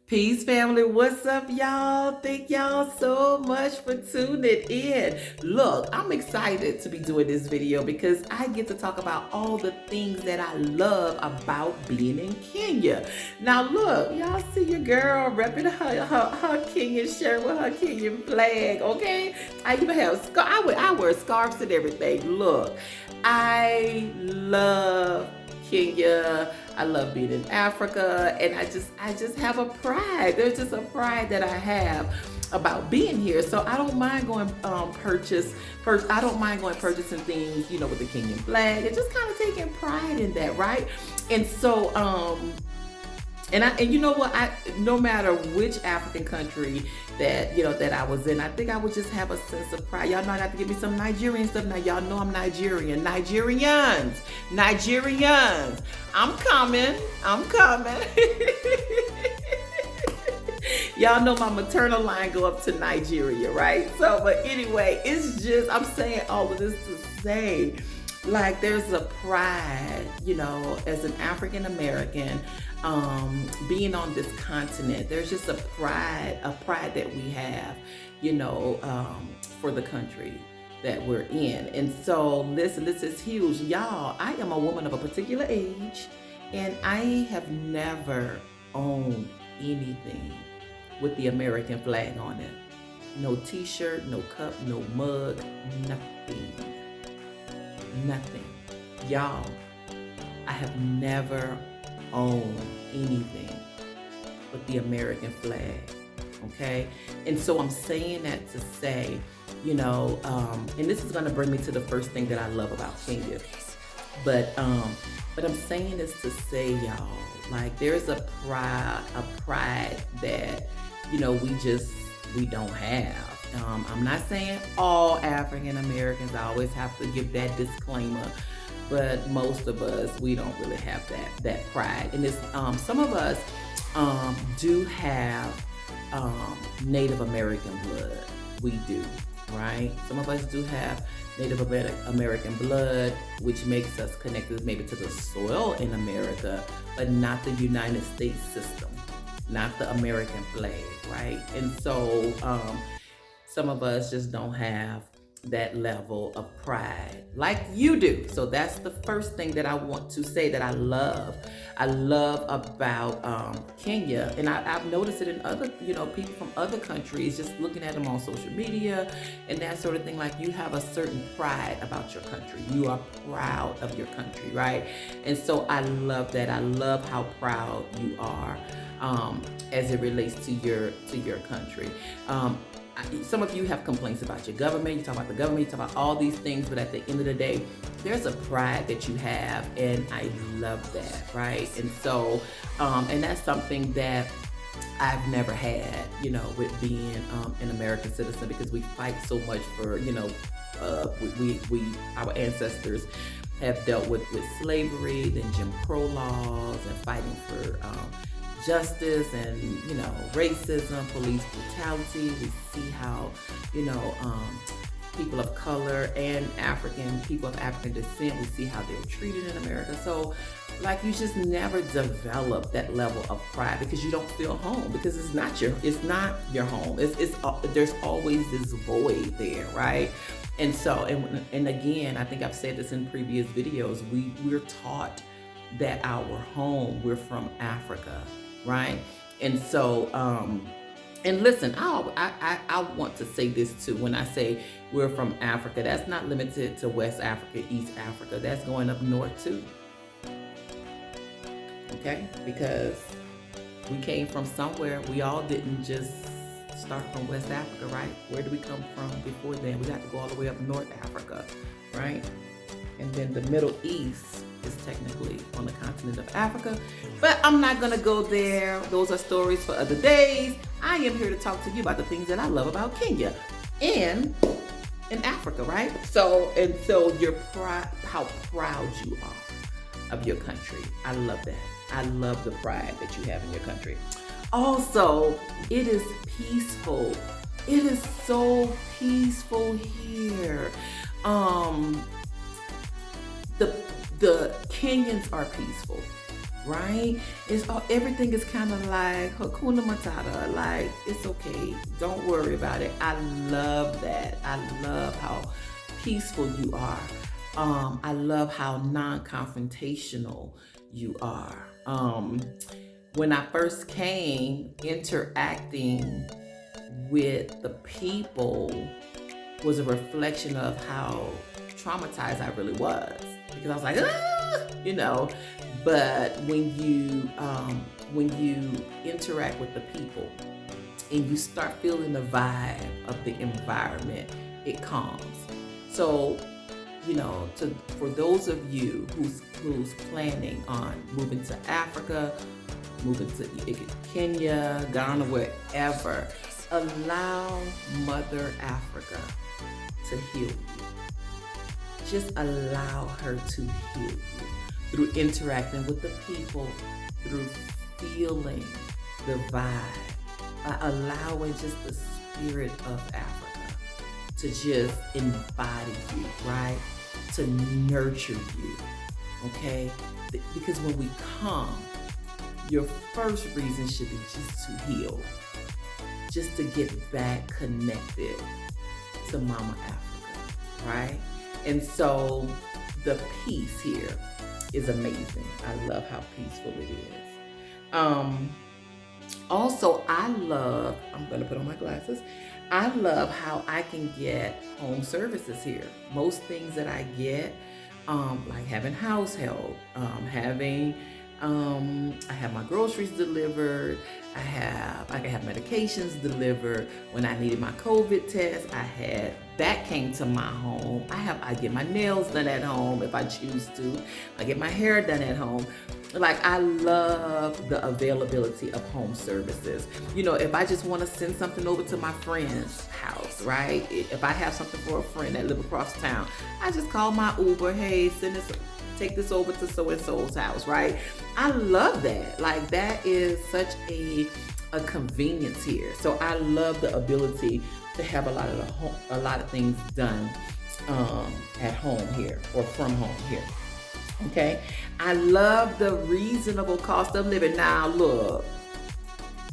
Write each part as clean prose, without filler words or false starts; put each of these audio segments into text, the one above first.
Peace family, what's up y'all? Thank y'all so much for tuning in. Look, I'm excited to be doing this video because I get to talk about all the things that I love about being in Kenya. Now look, y'all see your girl repping her Kenyan shirt with her Kenyan flag, okay? I even have, I wear scarves and everything. Look, I love Kenya. I love being in Africa, and I just have a pride. There's just a pride that I have about being here. So I don't mind going I don't mind going purchasing things, with the Kenyan flag, and just kind of taking pride in that, right? And so and you know what? No matter which African country that I was in, I think I would just have a sense of pride. Y'all know I have to give me some Nigerian stuff now. Y'all know I'm Nigerian. Nigerians. I'm coming. Y'all know my maternal line go up to Nigeria, right? So, but anyway, it's just, I'm saying all of this to say, like, there's a pride, as an African American, being on this continent. There's just a pride that we have, for the country that we're in. And so, listen, this is huge. Y'all, I am a woman of a particular age, and I have never owned anything with the American flag on it. No t-shirt, no cup, no mug, nothing. Y'all, I have never owned anything with the American flag, okay? And so I'm saying that to say, and this is gonna bring me to the first thing that I love about Kenya. But I'm saying this to say, y'all, like, there's a pride that, we don't have. I'm not saying all African Americans. I always have to give that disclaimer, but most of us, we don't really have that pride. And it's some of us do have Native American blood. We do, right? Some of us do have Native American blood, which makes us connected maybe to the soil in America, but not the United States system, not the American flag, right? And so some of us just don't have that level of pride like you do. So that's the first thing that I want to say that I love. I love about Kenya, and I've noticed it in other, people from other countries, just looking at them on social media and that sort of thing. Like, you have a certain pride about your country. You are proud of your country, right? And so I love that. I love how proud you are as it relates to your country. Some of you have complaints about your government. You talk about the government, you talk about all these things, but at the end of the day, there's a pride that you have, and I love that, right? And so, and that's something that I've never had, with being an American citizen, because we fight so much for, our ancestors have dealt with slavery, then Jim Crow laws, and fighting for justice and racism, police brutality. We see how people of color and people of African descent, we see how they're treated in America. So, like, you just never develop that level of pride because you don't feel home, because it's not your home. It's there's always this void there, right? And so, and again, I think I've said this in previous videos, we're taught that we're from Africa, right? And so, and listen, I want to say this too. When I say we're from Africa, that's not limited to West Africa, East Africa. That's going up north too. Okay? Because we came from somewhere. We all didn't just start from West Africa, right? Where did we come from before then? We had to go all the way up North Africa, right? And then the Middle East is technically on the continent of Africa, but I'm not gonna go there. Those are stories for other days. I am here to talk to you about the things that I love about Kenya and in Africa, right? So your pride, how proud you are of your country. I love that. I love the pride that you have in your country. Also, it is peaceful. It is so peaceful here. The Kenyans are peaceful. right? It's everything is kind of like Hakuna Matata, like it's okay, don't worry about it. I love that. I love how peaceful you are. I love how non-confrontational you are. When I first came, interacting with the people was a reflection of how traumatized I really was, because I was like, you know. But when you interact with the people and you start feeling the vibe of the environment, it calms. So, for those of you who's planning on moving to Africa, moving to Kenya, Ghana, wherever, allow Mother Africa to heal you. Just allow her to heal you through interacting with the people, through feeling the vibe, by allowing just the spirit of Africa to just embody you, right? To nurture you, okay? Because when we come, your first reason should be just to heal, just to get back connected to Mama Africa, right? And so the peace here is amazing. I love how peaceful it is. Also, I'm gonna put on my glasses. I love how I can get home services here. Most things that I get, like having house help, I have my groceries delivered. I can have medications delivered. When I needed my COVID test, that came to my home. I get my nails done at home if I choose to. I get my hair done at home. Like, I love the availability of home services. If I just want to send something over to my friend's house, right? If I have something for a friend that live across town, I just call my Uber, hey, take this over to so-and-so's house, right? I love that. Like, that is such a convenience here. So I love the ability to have a lot of things done at home here, or from home here. Okay, I love the reasonable cost of living. Now look,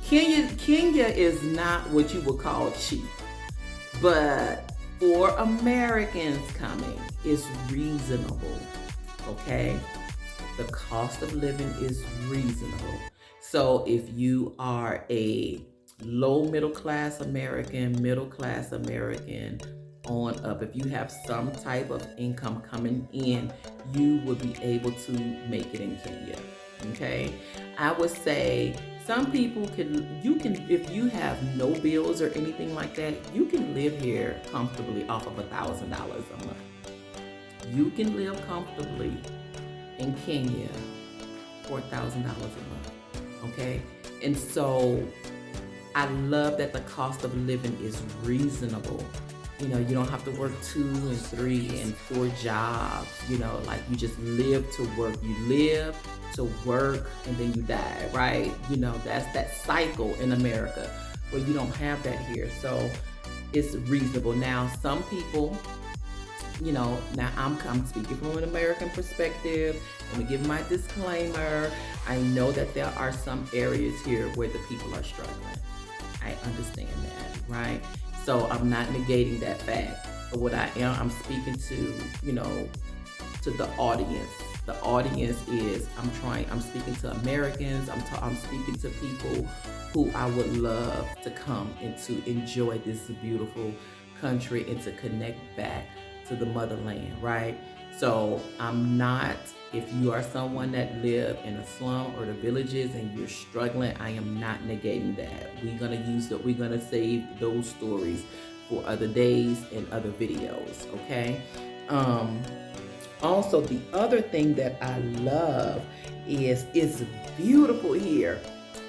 Kenya is not what you would call cheap, but for Americans coming, it's reasonable. Okay, the cost of living is reasonable. So if you are a low middle class American on up, if you have some type of income coming in, you will be able to make it in Kenya. Okay, I would say some people if you have no bills or anything like that, you can live here comfortably off of $1,000 a month. You can live comfortably in Kenya for $1,000 a month. Okay, and so I love that the cost of living is reasonable. You don't have to work 2 and 3 and 4 jobs. Like, you just live to work. You live to work and then you die, right? That's that cycle in America where you don't have that here. So it's reasonable. Now, some people, now I'm speaking from an American perspective. Let me give my disclaimer. I know that there are some areas here where the people are struggling. I understand that, right? So I'm not negating that fact. But what I'm speaking to, to the audience. The audience is, I'm speaking to Americans. I'm speaking to people who I would love to come and to enjoy this beautiful country and to connect back to the motherland, right? So if you are someone that live in a slum or the villages and you're struggling, I am not negating that. We're gonna save those stories for other days and other videos, okay? Also, the other thing that I love is it's beautiful here.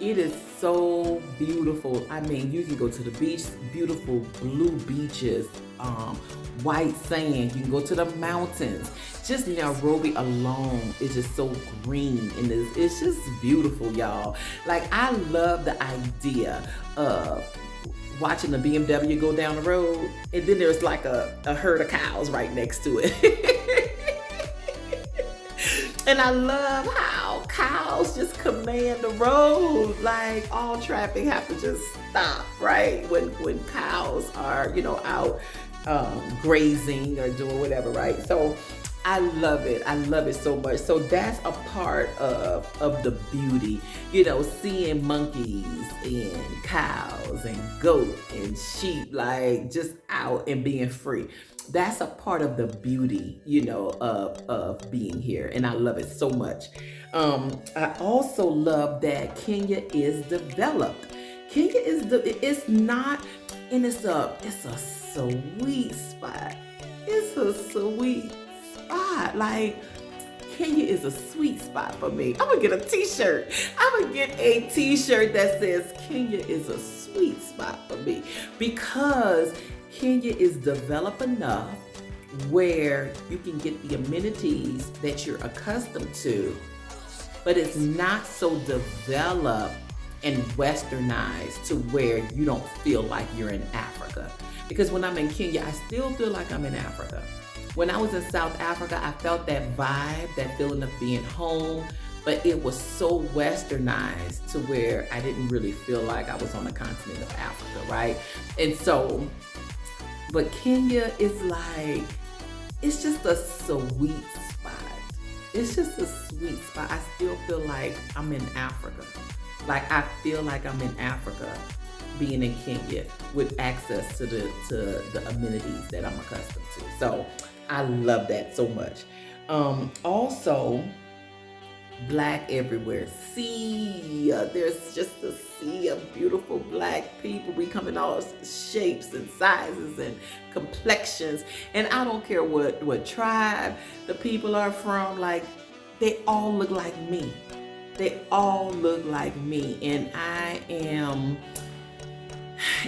It is so beautiful. I mean, you can go to the beach, beautiful blue beaches, white sand. You can go to the mountains. Just Nairobi alone is just so green, and it's just beautiful, y'all. Like, I love the idea of watching the BMW go down the road, and then there's like a herd of cows right next to it. And I love how cows just command the road. Like all traffic have to just stop, right? When cows are, out grazing or doing whatever, right? So I love it. I love it so much. So that's a part of the beauty, seeing monkeys and cows and goat and sheep, like just out and being free. That's a part of the beauty, of being here. And I love it so much. I also love that Kenya is developed. Kenya it's not, and it's a sweet spot. It's a sweet spot. Like, Kenya is a sweet spot for me. I'm gonna get a t-shirt. I'm gonna get a t-shirt that says Kenya is a sweet spot for me, because Kenya is developed enough where you can get the amenities that you're accustomed to, but it's not so developed and westernized to where you don't feel like you're in Africa. Because when I'm in Kenya, I still feel like I'm in Africa. When I was in South Africa, I felt that vibe, that feeling of being home, but it was so westernized to where I didn't really feel like I was on the continent of Africa, right? And so, but Kenya is like, it's just a sweet spot. It's just a sweet spot. I still feel like I'm in Africa. Like, I feel like I'm in Africa being in Kenya with access to the amenities that I'm accustomed to. So I love that so much. Also, Black everywhere. There's just a sea of beautiful Black people. We come in all shapes and sizes and complexions. And I don't care what tribe the people are from, like, they all look like me. They all look like me. And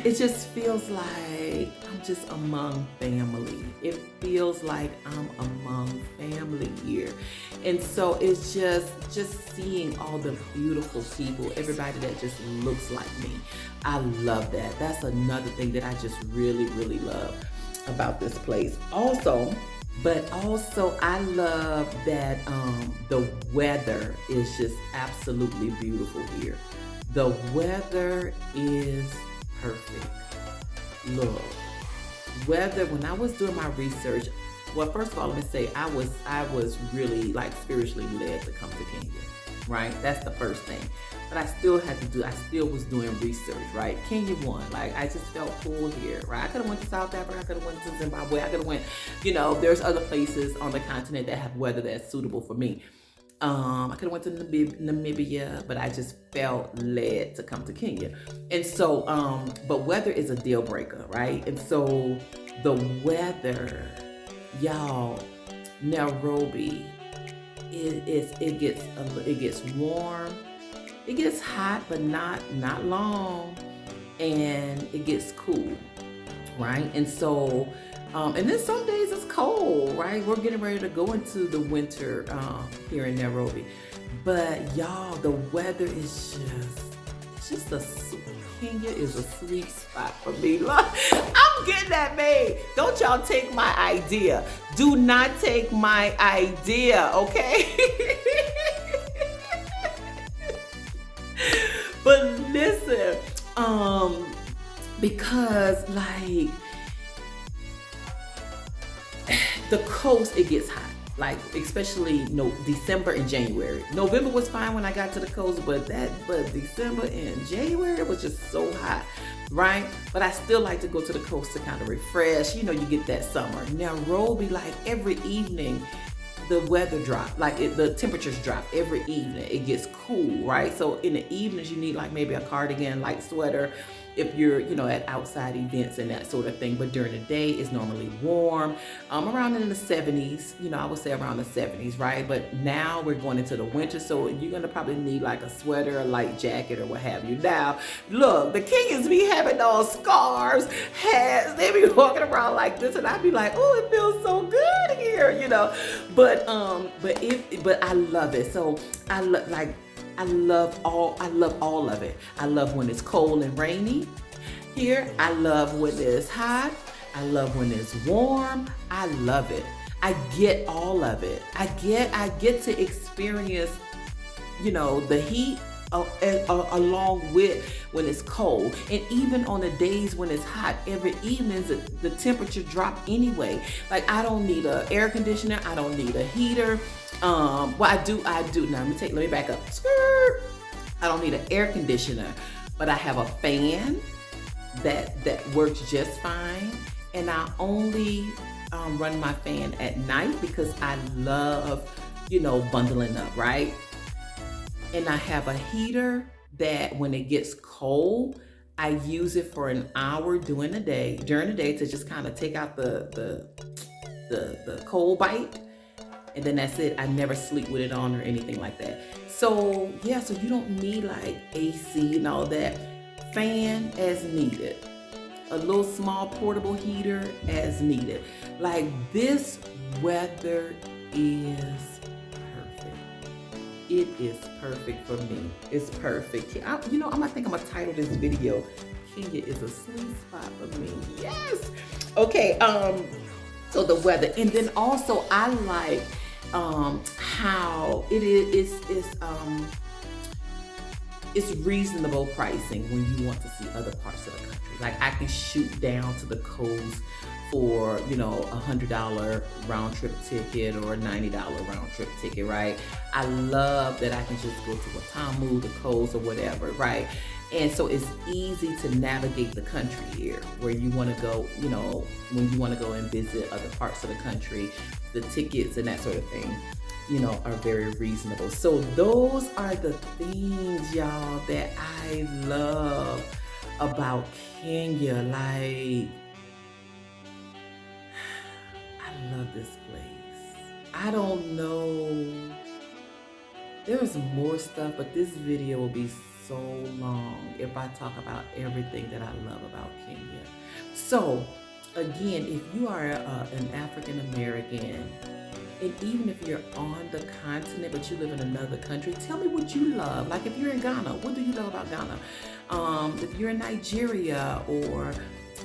it just feels like I'm just among family. It feels like I'm among family here. And so it's just seeing all the beautiful people, everybody that just looks like me. I love that. That's another thing that I just really, really love about this place. Also, I love that the weather is just absolutely beautiful here. The weather is perfect. Look, weather, when I was doing my research, well, first of all, let me say I was really like spiritually led to come to Kenya, right? That's the first thing. But I still was doing research, right? Kenya won. Like, I just felt cool here, right? I could have went to South Africa, I could have went to Zimbabwe, I could have went, there's other places on the continent that have weather that's suitable for me. I could have went to Namibia, but I just felt led to come to Kenya. And so, but weather is a deal breaker, right? And so the weather, y'all, Nairobi, it gets warm, it gets hot, but not long, and it gets cool, right? And so, and then some days it's cold, right? We're getting ready to go into the winter here in Nairobi. But y'all, the weather is Kenya is a sweet spot for me. Look, I'm getting that made. Don't y'all take my idea. Do not take my idea, okay? But listen, because like, the coast, it gets hot, like especially December and January. November was fine when I got to the coast, but December and January was just so hot, right? But I still like to go to the coast to kind of refresh. You get that summer. Nairobi, like every evening, the weather drop, the temperatures drop every evening. It gets cool, right? So in the evenings, you need like maybe a cardigan, light sweater, if you're, at outside events and that sort of thing. But during the day, it's normally warm, around in the 70s, I would say around the 70s, right? But now we're going into the winter, so you're gonna probably need like a sweater, a light jacket, or what have you. Now, look, the Kenyans be having those scarves, hats, they be walking around like this, and I'd be like, oh, it feels so good here, But I love it. So I love all of it. I love when it's cold and rainy here. I love when it's hot. I love when it's warm. I love it. I get all of it. I get to experience the heat along with when it's cold. And even on the days when it's hot, every evening the temperature drop anyway. Like I don't need an air conditioner, I don't need a heater. Well, I do now. Let me back up. Skirt. I don't need an air conditioner, but I have a fan that works just fine. And I only run my fan at night because I love, bundling up, right? And I have a heater that when it gets cold, I use it for an hour during the day to just kind of take out the cold bite. And then that's it. I never sleep with it on or anything like that. So yeah, so you don't need like AC and all that. Fan as needed. A little small portable heater as needed. Like this weather is perfect. It is perfect for me. It's perfect. I think I'm gonna title this video, Kenya is a sweet spot for me. Yes. Okay, so the weather. And then also I like how it's reasonable pricing when you want to see other parts of the country. Like I can shoot down to the coast for, $100 round trip ticket or a $90 round trip ticket, right? I love that I can just go to Watamu, the coast or whatever, right? And so it's easy to navigate the country here where you want to go, when you want to go and visit other parts of the country, the tickets and that sort of thing, are very reasonable. So those are the things, y'all, that I love about Kenya. Like, I love this place. I don't know. There's more stuff, but this video will be so long if I talk about everything that I love about Kenya. So again, if you are an African American, and even if you're on the continent but you live in another country, tell me what you love. Like if you're in Ghana, what do you love about Ghana? If you're in Nigeria, or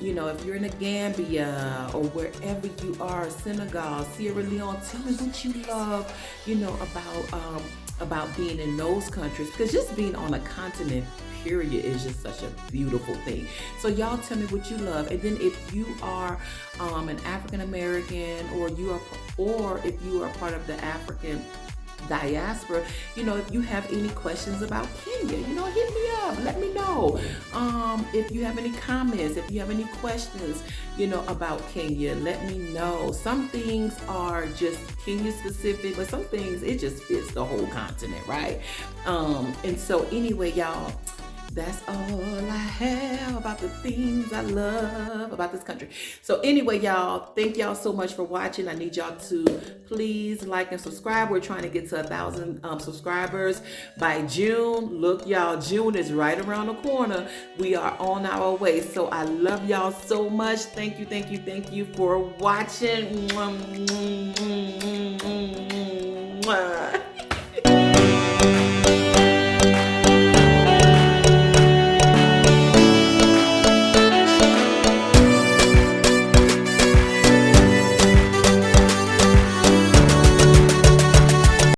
if you're in the Gambia or wherever you are, Senegal, Sierra Leone, tell me what you love, about being in those countries, because just being on a continent period is just such a beautiful thing. So y'all tell me what you love. And then if you are an African American, or if you are part of the African diaspora, if you have any questions about Kenya, hit me up, let me know. If you have any comments, if you have any questions, about Kenya, let me know. Some things are just Kenya specific, but some things it just fits the whole continent, right? And so anyway, y'all, that's all I have about the things I love about this country. So anyway, y'all, thank y'all so much for watching. I need y'all to please like and subscribe. We're trying to get to 1,000 subscribers by June. Look, y'all, June is right around the corner. We are on our way. So I love y'all so much. Thank you for watching.